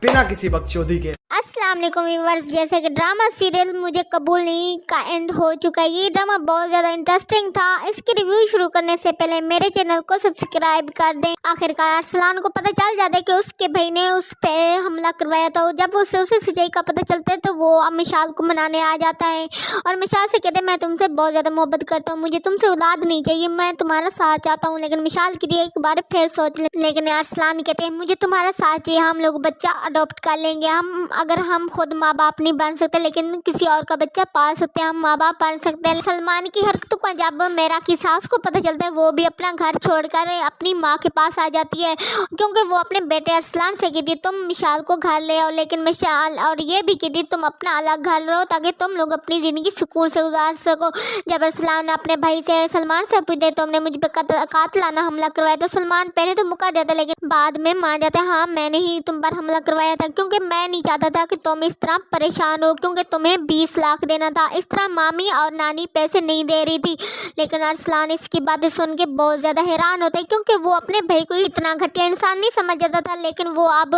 बिना किसी बकचोदी के। अस्सलाम वालेकुम व्यूअर्स, जैसे कि ड्रामा सीरियल मुझे कबूल नहीं का एंड हो चुका है। ये ड्रामा बहुत ज़्यादा इंटरेस्टिंग था। इसकी रिव्यू शुरू करने से पहले मेरे चैनल को सब्सक्राइब कर दें। आखिरकार अरसलान को पता चल जाता है कि उसके भाई ने उस पर हमला करवाया था। जब उसे सच्चाई का पता चलता है तो वो अब मिशाल को मनाने आ जाता है और मिशाल से कहते हैं मैं तुमसे बहुत ज़्यादा मोहब्बत करता हूँ, मुझे तुमसे औलाद नहीं चाहिए, मैं तुम्हारा साथ चाहता हूँ। लेकिन मिशाल के लिए एक बार फिर सोच ले। लेकिन अरसलान कहते हैं मुझे तुम्हारा साथ चाहिए, हम लोग बच्चा अडॉप्ट कर लेंगे। अगर हम खुद माँ बाप नहीं बन सकते लेकिन किसी और का बच्चा पाल सकते हैं, हम माँ बाप बन सकते हैं। सलमान की हरकतों का जब मेरा की सास को पता चलता है वो भी अपना घर छोड़कर अपनी माँ के पास आ जाती है, क्योंकि वो अपने बेटे अरसलान से कहती है तुम मिशाल को घर ले आओ। लेकिन मिशाल और ये भी कहती तुम अपना अलग घर लो ताकि तुम लोग अपनी ज़िंदगी सुकून से गुजार सको। जब अरसलान अपने भाई से सलमान से पूछते तुमने मुझ पर कातिलाना हमला करवाया, तो सलमान पहले तो मुकर जाता लेकिन बाद में मान जाता है हाँ मैंने ही तुम पर हमला करवाया था, क्योंकि मैं नहीं चाहता था कि तुम इस तरह परेशान हो, क्योंकि तुम्हें 20 लाख देना था। इस तरह मामी और नानी पैसे नहीं दे रही थी। लेकिन अरसलान इसकी बातें सुन के बहुत ज़्यादा हैरान होते हैं, क्योंकि वो अपने भाई को इतना घटिया इंसान नहीं समझ जाता था। लेकिन वो अब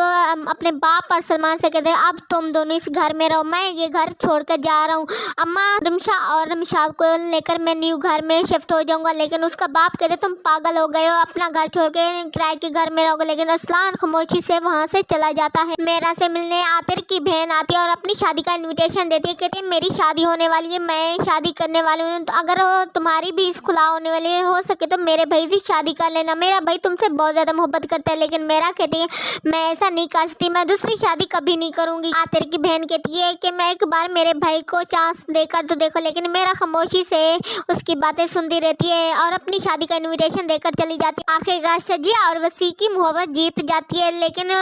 अपने बाप और सलमान से कहते हैं अब तुम दोनों इस घर में रहो, मैं ये घर छोड़कर जा रहा हूँ। अम्मा रमशा और मिशाल को लेकर मैं न्यू घर में शिफ्ट हो जाऊँगा। लेकिन उसका बाप कहते तुम पागल हो गए हो, अपना घर छोड़ के किराए के घर में रहोगे। लेकिन अरसलान खामोशी से वहाँ से चला जाता है। मेरा से मिलने आतिर की बहन आती है और अपनी शादी का इनविटेशन देती है। कहती है मेरी शादी होने वाली है, मैं शादी करने वाली हूँ, तो अगर तुम्हारी भी खुला होने वाली है हो सके तो मेरे भाई से शादी कर लेना, मेरा भाई तुमसे बहुत ज़्यादा मोहब्बत करता है। लेकिन मेरा कहती है मैं ऐसा नहीं कर सकती, मैं दूसरी शादी कभी नहीं करूँगी। आतिर की बहन कहती है कि मैं एक बार मेरे भाई को चांस देकर तो देखो। लेकिन मेरा खामोशी से उसकी बातें सुनती रहती है और अपनी शादी का इन्विटेशन देकर चली जाती है। आखिरकार शजिया और वसी की मोहब्बत जीत जाती है, लेकिन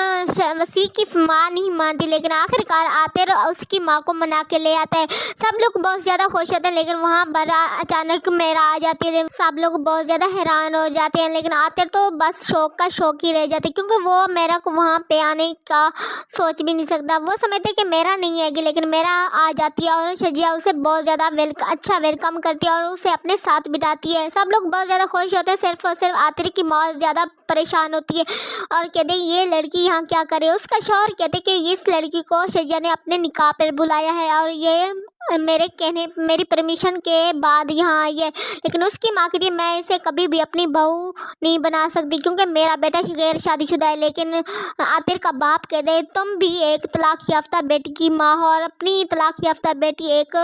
वसी की माँ नहीं मानती। लेकिन आखिरकार आतिर उसकी माँ को मना के ले आता है। सब लोग बहुत ज़्यादा खुश होते हैं, लेकिन वहाँ पर अचानक मेरा आ जाती है। सब लोग बहुत ज़्यादा हैरान हो जाते हैं, लेकिन आतिर तो बस शौक का शौक ही रह जाती है, क्योंकि वो मेरा को वहाँ पे आने का सोच भी नहीं सकता। वो समझते कि मेरा नहीं आएगी, लेकिन मेरा आ जाती है और शजिया उसे बहुत ज़्यादा अच्छा वेलकम करती है और उसे अपने साथ बिठाती है। सब लोग बहुत ज़्यादा खुश होते हैं, सिर्फ और सिर्फ आतिर की माँ ज़्यादा परेशान होती है और कहते हैं ये लड़की यहाँ क्या करे। उसका शौहर कहते कि इस लड़की को शजिया ने अपने निकाह पर बुलाया है और ये मेरी परमिशन के बाद यहाँ आई है। लेकिन उसकी माँ कहती है मैं इसे कभी भी अपनी बहू नहीं बना सकती, क्योंकि मेरा बेटा गैर शादीशुदा है। लेकिन आतिर का बाप कहते हैं तुम भी एक तलाक याफ्ता बेटी की माँ हो और अपनी तलाक याफ्ता बेटी एक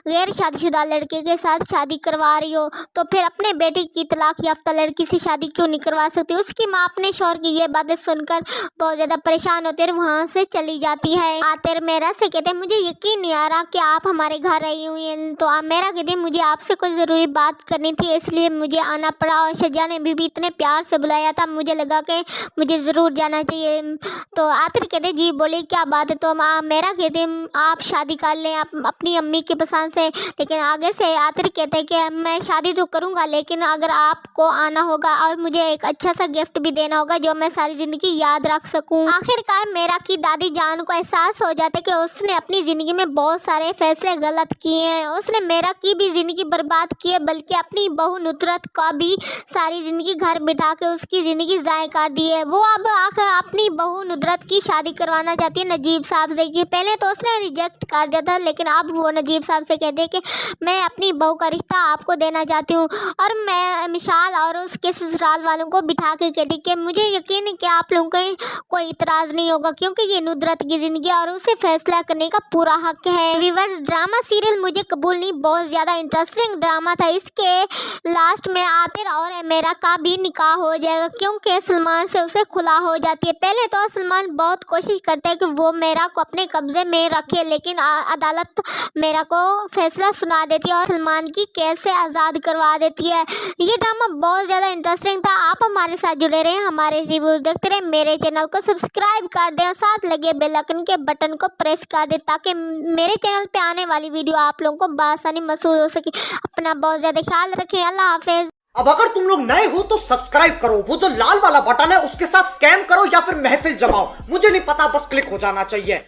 गैर शादीशुदा लड़के के साथ शादी करवा रही हो, तो फिर अपने बेटी की तलाक याफ्ता लड़की से शादी क्यों नहीं करवा सकती। उसकी माँ अपने शौहर की ये बातें सुनकर बहुत ज़्यादा परेशान होती है और वहाँ से चली जाती है। आतिर मेरा से कहते हैं मुझे यकीन नहीं आ रहा कि आप हमारे घर आई हुई हैं। तो आप मेरा कहती मुझे आपसे कोई ज़रूरी बात करनी थी, इसलिए मुझे आना पड़ा और शजिया ने भी इतने प्यार से बुलाया था, मुझे लगा कि मुझे ज़रूर जाना चाहिए। तो आतिर कहते जी बोले क्या बात है। तो मेरा कहते आप शादी कर लें अपनी अम्मी की पसंद से। लेकिन आगे से आतिर कहते हैं कि मैं शादी तो करूँगा, लेकिन अगर आपको आना होगा और मुझे एक अच्छा सा गिफ्ट भी देना होगा जो मैं सारी ज़िंदगी याद रख सकूँ। आखिरकार मेरा की दादी जान को एहसास हो जाता है कि उसने अपनी ज़िंदगी में बहुत सारे फैसले गलत किए हैं। उसने मेरा की भी ज़िंदगी बर्बाद की है, बल्कि अपनी बहू नुसरत का भी सारी ज़िंदगी घर बिठा के उसकी ज़िंदगी ज़ाय कर दी है। वो अब आखिर अपनी बहू नुसरत की शादी करवाना चाहती है नजीब साहब से। कि पहले तो उसने रिजेक्ट कर दिया था, लेकिन अब वो नजीब साहब से कहते हैं कि मैं अपनी बहू का रिश्ता आपको देना चाहती हूँ। और मैं मिशाल और उसके ससुराल वालों को बिठा के कहती कि मुझे यकीन है कि आप लोगों को कोई इतराज़ नहीं होगा, क्योंकि ये नुसरत की ज़िंदगी और उसे फैसला करने का पूरा हक है। व्यूअर्स ड्रामा सीरियल मुझे कबूल नहीं बहुत ज़्यादा इंटरेस्टिंग ड्रामा था। इसके लास्ट में आतिर और मेरा का भी निकाह हो जाएगा, क्योंकि सलमान से उसे खुला हो जाती है। पहले तो सलमान बहुत कोशिश करता है कि वो मेरा को अपने कब्जे में रखे, लेकिन अदालत मेरा को फैसला सुना देती है और सलमान की कैद से आज़ाद करवा देती है। ये ड्रामा बहुत ज़्यादा इंटरेस्टिंग था। आप हमारे साथ जुड़े रहें, हमारे रिव्यूज़ देखते रहें, मेरे चैनल को सब्सक्राइब कर दें और साथ लगे बेल आइकन के बटन को प्रेस कर दें ताकि मेरे चैनल पे आने वाली वीडियो आप लोगों को बआसानी महसूस हो सके। अपना बहुत ज़्यादा ख्याल रखें। अल्लाह हाफिज़। अब अगर तुम लोग नए हो तो सब्सक्राइब करो, वो जो लाल वाला बटन है उसके साथ स्कैम करो या फिर महफिल जमाओ, मुझे नहीं पता, बस क्लिक हो जाना चाहिए।